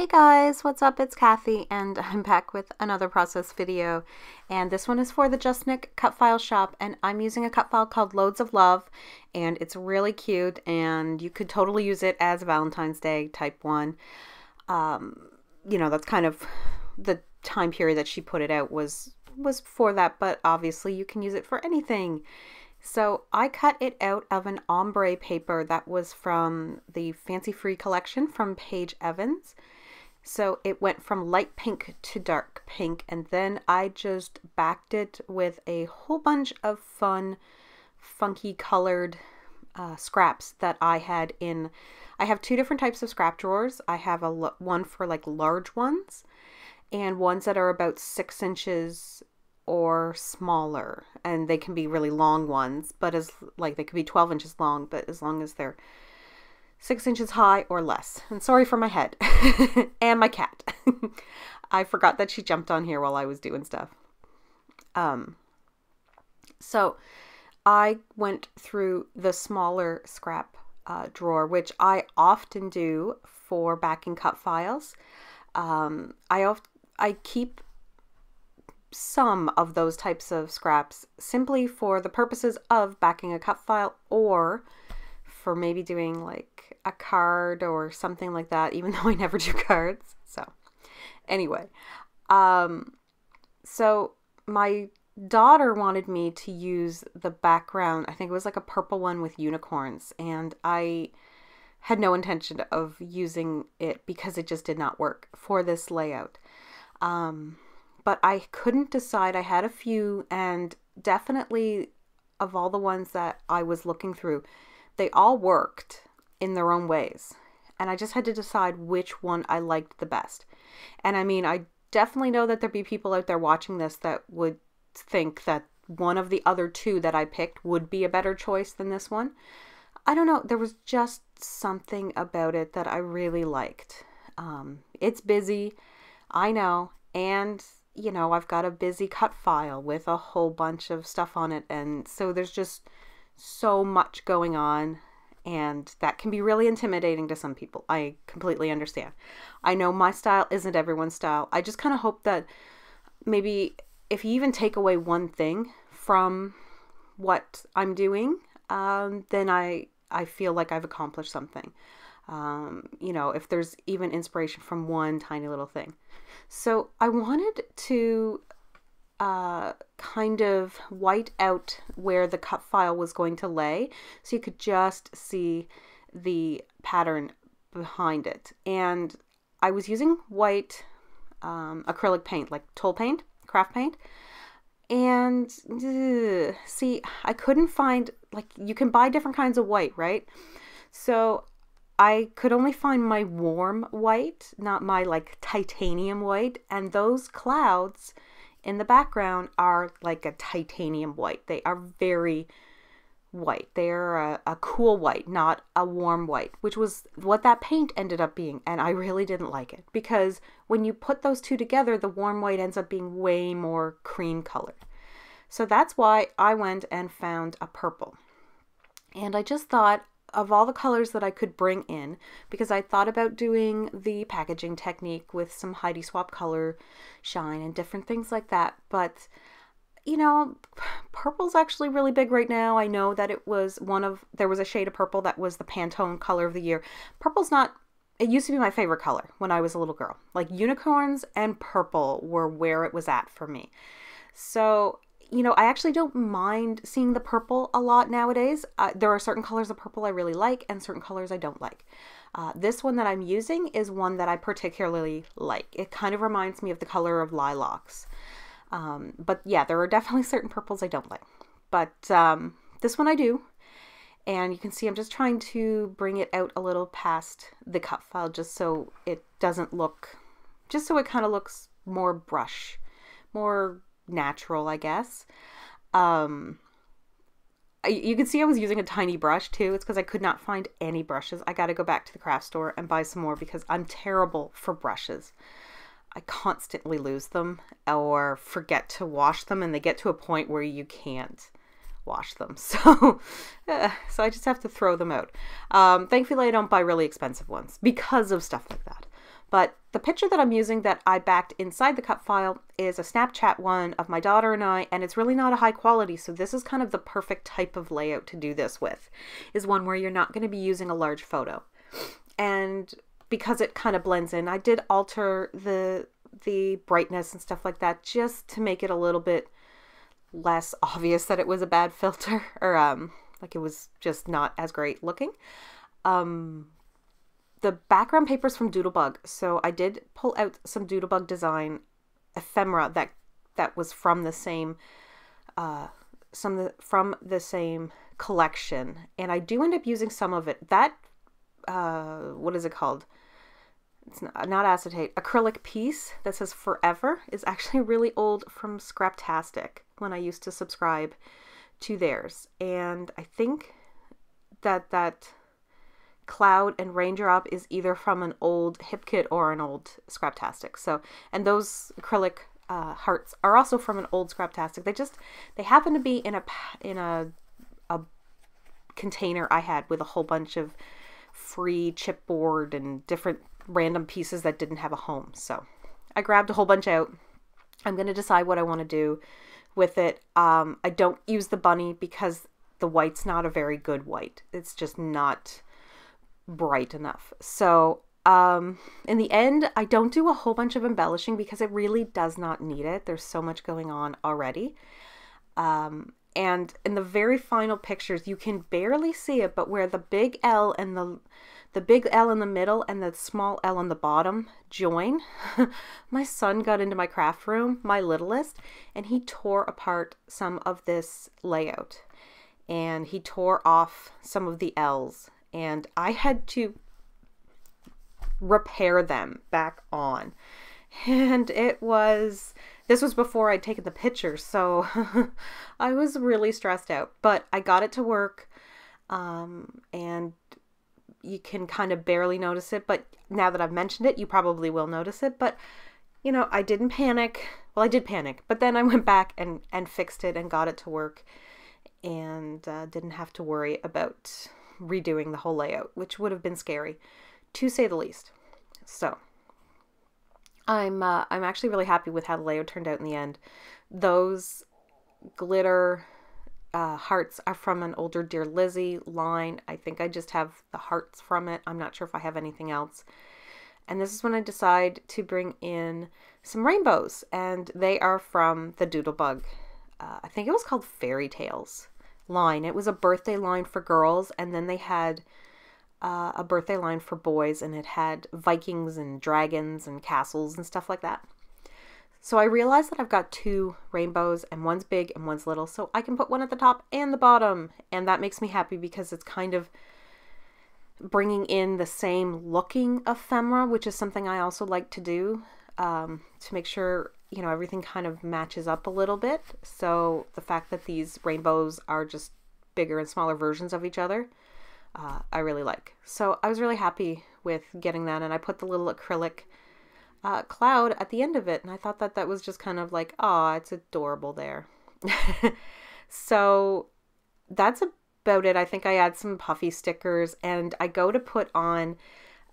Hey guys, what's up? It's Kathy and I'm back with another process video, and this one is for the JustNick cut file shop, and I'm using a cut file called Loads of Love, and it's really cute and you could totally use it as a Valentine's Day type one. That's kind of the time period that she put it out was for that, but obviously you can use it for anything. So I cut it out of an ombre paper that was from the Fancy Free collection from Paige Evans. So it went from light pink to dark pink, and then I just backed it with a whole bunch of fun, funky colored scraps that I had in. I have two different types of scrap drawers. I have one for like large ones and ones that are about 6 inches or smaller, and they can be really long ones, but they could be 12 inches long, but as long as they're 6 inches high or less. And sorry for my head and my cat. I forgot that she jumped on here while I was doing stuff. So I went through the smaller scrap drawer, which I often do for backing cut files. I keep some of those types of scraps simply for the purposes of backing a cut file, or for maybe doing like a card or something like that, even though I never do cards. So anyway, so my daughter wanted me to use the background. I think it was like a purple one with unicorns, and I had no intention of using it because it just did not work for this layout. But I couldn't decide. I had a few, and definitely of all the ones that I was looking through, they all worked in their own ways. And I just had to decide which one I liked the best. And I mean, I definitely know that there'd be people out there watching this that would think that one of the other two that I picked would be a better choice than this one. I don't know. There was just something about it that I really liked. It's busy, I know, and I've got a busy cut file with a whole bunch of stuff on it, and so there's just so much going on, and that can be really intimidating to some people. I completely understand. I know my style isn't everyone's style. I just kind of hope that maybe if you even take away one thing from what I'm doing, then I feel like I've accomplished something. If there's even inspiration from one tiny little thing. So I wanted to kind of white out where the cut file was going to lay, so you could just see the pattern behind it. And I was using white acrylic paint, like Tool Paint, craft paint. And see, I couldn't find, like, you can buy different kinds of white, right? So I could only find my warm white, not my like titanium white, and those clouds in the background are like a titanium white. They are very white. They are a cool white, not a warm white, which was what that paint ended up being, and I really didn't like it because when you put those two together, the warm white ends up being way more cream colored. So that's why I went and found a purple. And I just thought, of all the colors that I could bring in, because I thought about doing the packaging technique with some Heidi Swapp color shine and different things like that, but purple's actually really big right now. I know that there was a shade of purple that was the Pantone color of the year. Purple's not, it used to be my favorite color when I was a little girl. Like unicorns and purple were where it was at for me. So I actually don't mind seeing the purple a lot nowadays. There are certain colors of purple I really like and certain colors I don't like. This one that I'm using is one that I particularly like. It kind of reminds me of the color of lilacs. But yeah, there are definitely certain purples I don't like. But this one I do. And you can see I'm just trying to bring it out a little past the cut file just so it doesn't look, just so it kind of looks more brush, more natural, I guess. You can see I was using a tiny brush too. It's because I could not find any brushes. I got to go back to the craft store and buy some more because I'm terrible for brushes. I constantly lose them or forget to wash them, and they get to a point where you can't wash them. So I just have to throw them out. Thankfully I don't buy really expensive ones because of stuff like that. But the picture that I'm using that I backed inside the cut file is a Snapchat one of my daughter and I, and it's really not a high quality, so this is kind of the perfect type of layout to do this with, is one where you're not going to be using a large photo. And because it kind of blends in, I did alter the brightness and stuff like that just to make it a little bit less obvious that it was a bad filter, or like it was just not as great looking. The background paper is from Doodlebug, so I did pull out some Doodlebug design ephemera that was from the same from the same collection, and I do end up using some of it. That what is it called? It's not acetate. Acrylic piece that says Forever is actually really old, from Scraptastic, when I used to subscribe to theirs. And I think that cloud and raindrop is either from an old Hip Kit or an old Scraptastic. So, and those acrylic hearts are also from an old Scraptastic. They happen to be in a container I had with a whole bunch of free chipboard and different random pieces that didn't have a home. So I grabbed a whole bunch out. I'm going to decide what I want to do with it. I don't use the bunny because the white's not a very good white. It's just not bright enough. So in the end, I don't do a whole bunch of embellishing because it really does not need it. There's so much going on already. And in the very final pictures, you can barely see it, but where the big L and the big L in the middle and the small L on the bottom join, my son got into my craft room, my littlest, and he tore apart some of this layout. And he tore off some of the L's. And I had to repair them back on. And this was before I'd taken the picture, so I was really stressed out. But I got it to work, and you can kind of barely notice it. But now that I've mentioned it, you probably will notice it. But, you know, I didn't panic. Well, I did panic, but then I went back and fixed it and got it to work, and didn't have to worry about redoing the whole layout, which would have been scary, to say the least. So I'm actually really happy with how the layout turned out in the end. Those glitter hearts are from an older Dear Lizzie line. I think I just have the hearts from it. I'm not sure if I have anything else. And this is when I decide to bring in some rainbows, and they are from the Doodlebug. I think it was called Fairy Tales line. It was a birthday line for girls, and then they had a birthday line for boys, and it had Vikings and dragons and castles and stuff like that. So I realized that I've got two rainbows, and one's big and one's little, so I can put one at the top and the bottom, and that makes me happy because it's kind of bringing in the same looking ephemera, which is something I also like to do, to make sure, you know, everything kind of matches up a little bit. So the fact that these rainbows are just bigger and smaller versions of each other, I really like. So I was really happy with getting that, and I put the little acrylic cloud at the end of it, and I thought that was just kind of like, oh, it's adorable there. So that's about it. I think I add some puffy stickers, and I go to put on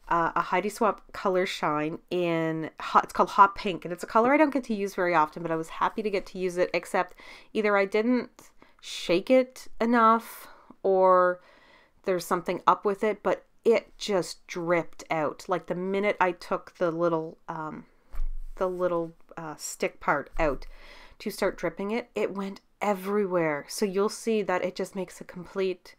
a Heidi Swapp Color Shine in it's called Hot Pink, and it's a color I don't get to use very often, but I was happy to get to use it, except either I didn't shake it enough or there's something up with it, but it just dripped out. Like the minute I took the little stick part out to start dripping it, it went everywhere. So you'll see that it just makes a complete,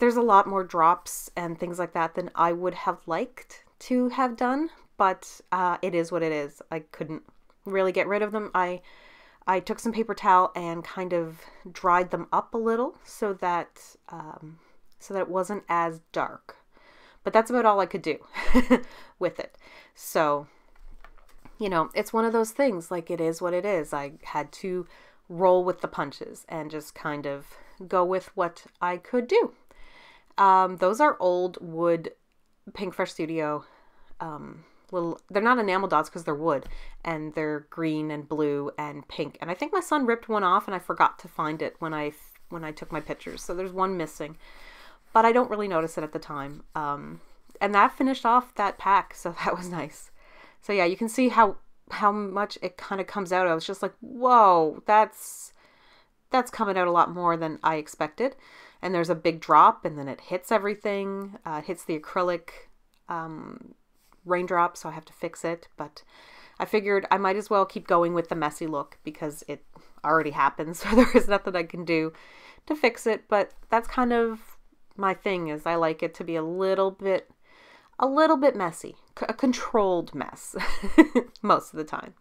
there's a lot more drops and things like that than I would have liked to have done, but it is what it is. I couldn't really get rid of them. I took some paper towel and kind of dried them up a little so that it wasn't as dark. But that's about all I could do with it. So, you know, it's one of those things, like, it is what it is. I had to roll with the punches and just kind of go with what I could do. Those are old wood Pinkfresh Studio they're not enamel dots because they're wood, and they're green and blue and pink. And I think my son ripped one off and I forgot to find it when I took my pictures. So there's one missing, but I don't really notice it at the time. And that finished off that pack, so that was nice. So yeah, you can see how much it kind of comes out. I was just like, whoa, that's coming out a lot more than I expected. And there's a big drop, and then it hits everything. It hits the acrylic raindrop, so I have to fix it. But I figured I might as well keep going with the messy look because it already happened, so there is nothing I can do to fix it. But that's kind of my thing, is I like it to be a little bit messy, a controlled mess most of the time.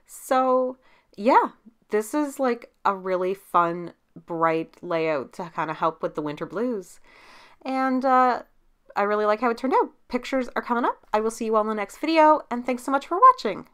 So yeah, this is like a really fun, bright layout to kind of help with the winter blues. And I really like how it turned out. Pictures are coming up. I will see you all in the next video, and thanks so much for watching.